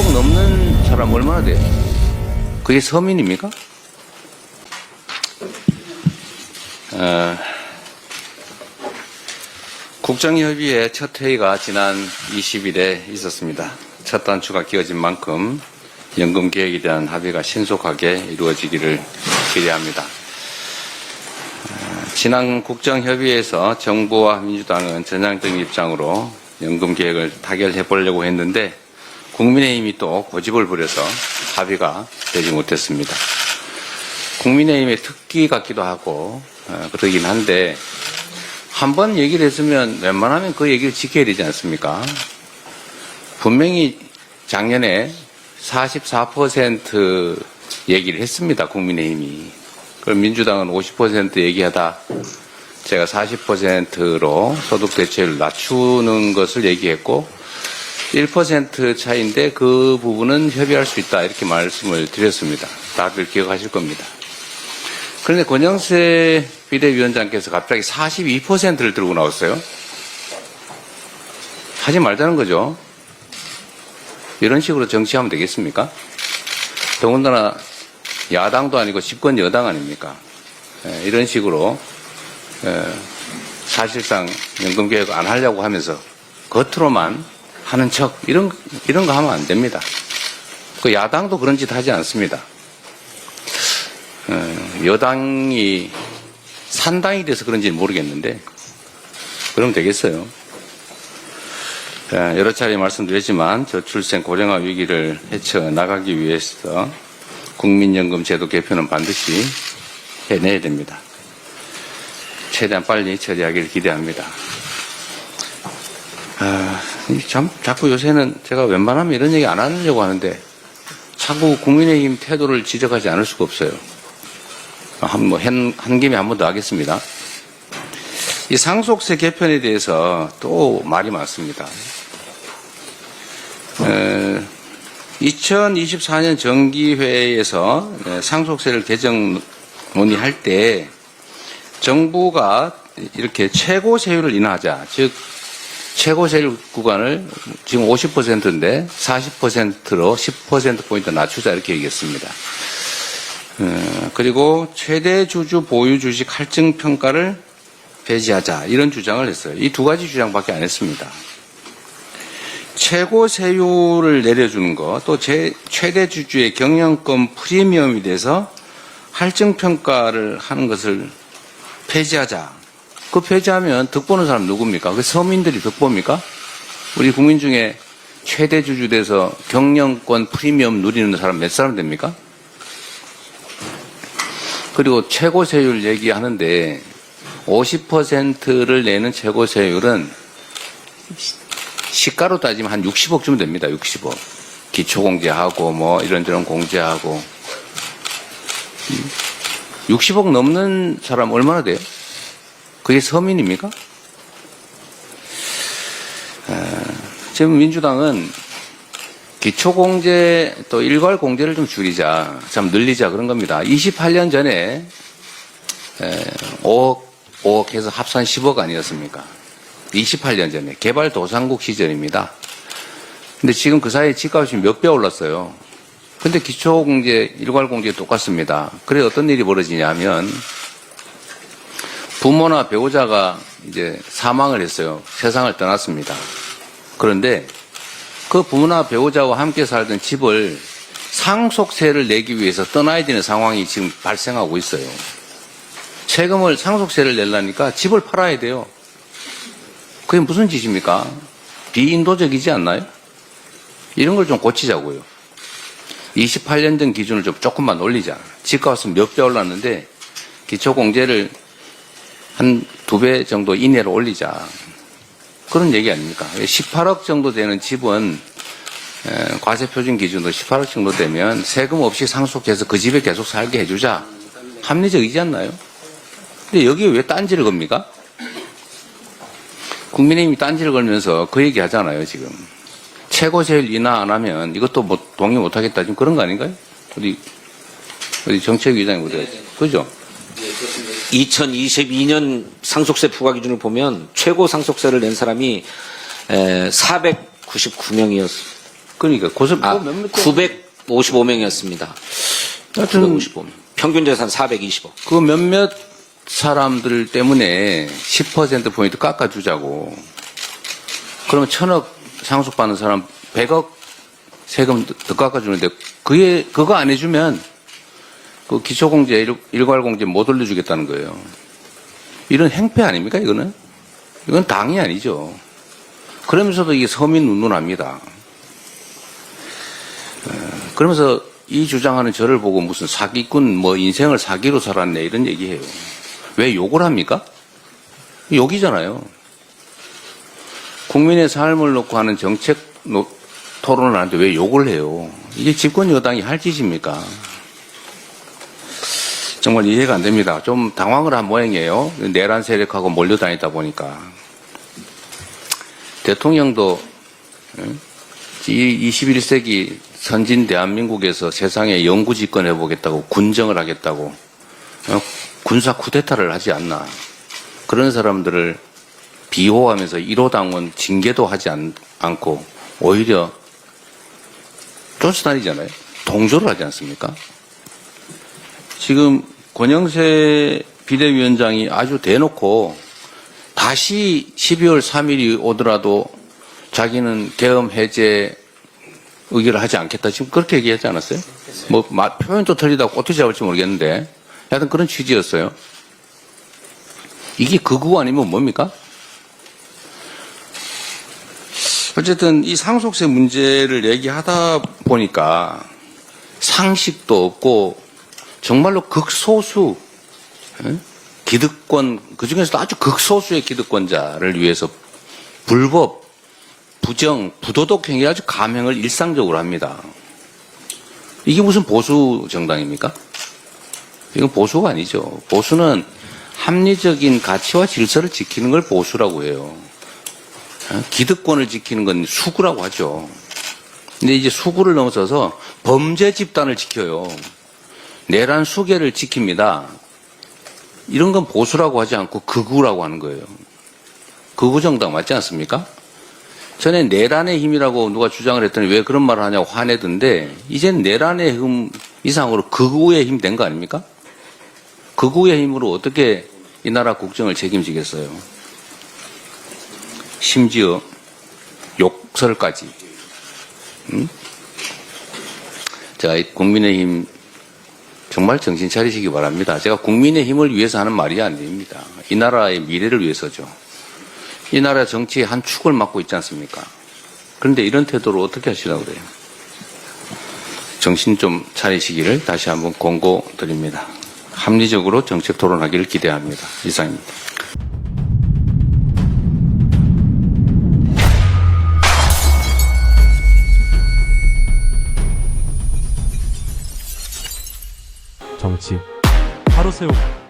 60억 넘는 사람 얼마나 돼요? 그게 서민입니까? 국정협의회 첫 회의가 지난 20일에 있었습니다. 첫 단추가 끼워진 만큼 연금 계획에 대한 합의가 신속하게 이루어지기를 기대합니다. 지난 국정협의회에서 정부와 민주당은 전향적인 입장으로 연금 계획을 타결해 보려고 했는데 국민의힘이 또 고집을 부려서 합의가 되지 못했습니다. 국민의힘의 특기 같기도 하고 그러긴 한데 한번 얘기를 했으면 웬만하면 그 얘기를 지켜야 되지 않습니까? 분명히 작년에 44% 얘기를 했습니다. 국민의힘이. 그럼 민주당은 50% 얘기하다 제가 40%로 소득 대체율을 낮추는 것을 얘기했고 1% 차이인데 그 부분은 협의할 수 있다 이렇게 말씀을 드렸습니다. 다들 기억하실 겁니다. 그런데 권영세 비대위원장께서 갑자기 42%를 들고 나왔어요. 하지 말자는 거죠. 이런 식으로 정치하면 되겠습니까? 더군다나 야당도 아니고 집권 여당 아닙니까? 이런 식으로 사실상 연금개혁 안 하려고 하면서 겉으로만 하는 척 이런 거 하면 안 됩니다. 그 야당도 그런 짓 하지 않습니다. 여당이 산당이 돼서 그런지는 모르겠는데 그러면 되겠어요. 여러 차례 말씀드렸지만 저출생 고령화 위기를 헤쳐나가기 위해서 국민연금 제도 개편은 반드시 해내야 됩니다. 최대한 빨리 처리하기를 기대합니다. 자꾸 요새는 제가 웬만하면 이런 얘기 안 하려고 하는데 자꾸 국민의힘 태도를 지적하지 않을 수가 없어요. 한 김에 한 번 더 하겠습니다. 이 상속세 개편에 대해서 또 말이 많습니다. 2024년 정기회에서 상속세를 개정 논의할 때 정부가 이렇게 최고 세율을 인하하자, 즉 최고 세율 구간을 지금 50%인데 40%로 10%포인트 낮추자 이렇게 얘기했습니다. 그리고 최대 주주 보유 주식 할증 평가를 폐지하자 이런 주장을 했어요. 이 두 가지 주장밖에 안 했습니다. 최고 세율을 내려주는 것, 또 최대 주주의 경영권 프리미엄에 대해서 할증 평가를 하는 것을 폐지하자. 그 폐지하면 득보는 사람 누굽니까? 그 서민들이 득보입니까? 우리 국민 중에 최대 주주 돼서 경영권 프리미엄 누리는 사람 몇 사람 됩니까? 그리고 최고 세율 얘기하는데 50%를 내는 최고 세율은 시가로 따지면 한 60억쯤 됩니다. 60억. 기초공제하고 뭐 이런저런 공제하고 60억 넘는 사람 얼마나 돼요? 그게 서민입니까? 지금 민주당은 기초공제 또 일괄공제를 좀 줄이자, 좀 늘리자 그런 겁니다. 28년 전에 5억 해서 합산 10억 아니었습니까? 28년 전에 개발도상국 시절입니다. 근데 지금 그 사이에 집값이 몇 배 올랐어요. 근데 기초공제, 일괄공제 똑같습니다. 그래 어떤 일이 벌어지냐면 부모나 배우자가 이제 사망을 했어요. 세상을 떠났습니다. 그런데 그 부모나 배우자와 함께 살던 집을 상속세를 내기 위해서 떠나야 되는 상황이 지금 발생하고 있어요. 세금을 상속세를 내려니까 집을 팔아야 돼요. 그게 무슨 짓입니까? 비인도적이지 않나요? 이런 걸 좀 고치자고요. 28년 전 기준을 좀 조금만 올리자. 집값은 몇 배 올랐는데 기초공제를 한 2배 정도 이내로 올리자. 그런 얘기 아닙니까? 18억 정도 되는 집은 과세표준 기준으로 18억 정도 되면 세금 없이 상속해서 그 집에 계속 살게 해주자. 합리적이지 않나요? 근데 여기에 왜 딴지를 겁니까? 국민의힘이 딴지를 걸면서 그 얘기 하잖아요, 지금. 최고세율 인하 안 하면 이것도 뭐 동의 못 하겠다. 지금 그런 거 아닌가요? 어디 정책위원장이 어디 갔지? 그죠? 2022년 상속세 부과 기준을 보면 최고 상속세를 낸 사람이 499명이었어요. 그러니까 고습 아, 몇몇 955명이었습니다. 하여튼 955명. 평균 재산 420억. 그 몇몇 사람들 때문에 10%포인트 깎아주자고. 그러면 1,000억 상속받는 사람 100억 세금 더 깎아주는데 그거 안 해주면 그 기초공제, 일괄공제 못 올려주겠다는 거예요. 이런 행패 아닙니까, 이거는? 이건 당이 아니죠. 그러면서도 이게 서민 운운합니다. 그러면서 이 주장하는 저를 보고 무슨 사기꾼, 뭐 인생을 사기로 살았네, 이런 얘기해요. 왜 욕을 합니까? 욕이잖아요. 국민의 삶을 놓고 하는 정책 토론을 하는데 왜 욕을 해요? 이게 집권 여당이 할 짓입니까? 정말 이해가 안 됩니다. 좀 당황을 한 모양이에요. 내란 세력하고 몰려다니다 보니까. 대통령도 이 21세기 선진 대한민국에서 세상에 영구 집권해보겠다고 군정을 하겠다고 군사 쿠데타를 하지 않나. 그런 사람들을 비호하면서 1호 당원 징계도 하지 않고 오히려 쫓아다니잖아요. 동조를 하지 않습니까? 지금 권영세 비대위원장이 아주 대놓고 다시 12월 3일이 오더라도 자기는 계엄 해제 의결을 하지 않겠다. 지금 그렇게 얘기하지 않았어요? 뭐 표현도 틀리다고 어떻게 잡을지 모르겠는데 하여튼 그런 취지였어요. 이게 극우 아니면 뭡니까? 어쨌든 이 상속세 문제를 얘기하다 보니까 상식도 없고 정말로 극소수 기득권, 그중에서도 아주 극소수의 기득권자를 위해서 불법, 부정, 부도덕 행위 아주 감행을 일상적으로 합니다. 이게 무슨 보수 정당입니까? 이건 보수가 아니죠. 보수는 합리적인 가치와 질서를 지키는 걸 보수라고 해요. 기득권을 지키는 건 수구라고 하죠. 근데 이제 수구를 넘어서서 범죄 집단을 지켜요. 내란 수계를 지킵니다. 이런 건 보수라고 하지 않고 극우라고 하는 거예요. 극우 정당 맞지 않습니까? 전에 내란의 힘이라고 누가 주장을 했더니 왜 그런 말을 하냐고 화내던데 이젠 내란의 힘 이상으로 극우의 힘 된 거 아닙니까? 극우의 힘으로 어떻게 이 나라 국정을 책임지겠어요? 심지어 욕설까지. 자, 국민의힘 정말 정신 차리시기 바랍니다. 제가 국민의힘을 위해서 하는 말이 아닙니다. 이 나라의 미래를 위해서죠. 이 나라 정치의 한 축을 맡고 있지 않습니까? 그런데 이런 태도로 어떻게 하시려고 그래요? 정신 좀 차리시기를 다시 한번 권고드립니다. 합리적으로 정책 토론하기를 기대합니다. 이상입니다. 정치 하루 세우고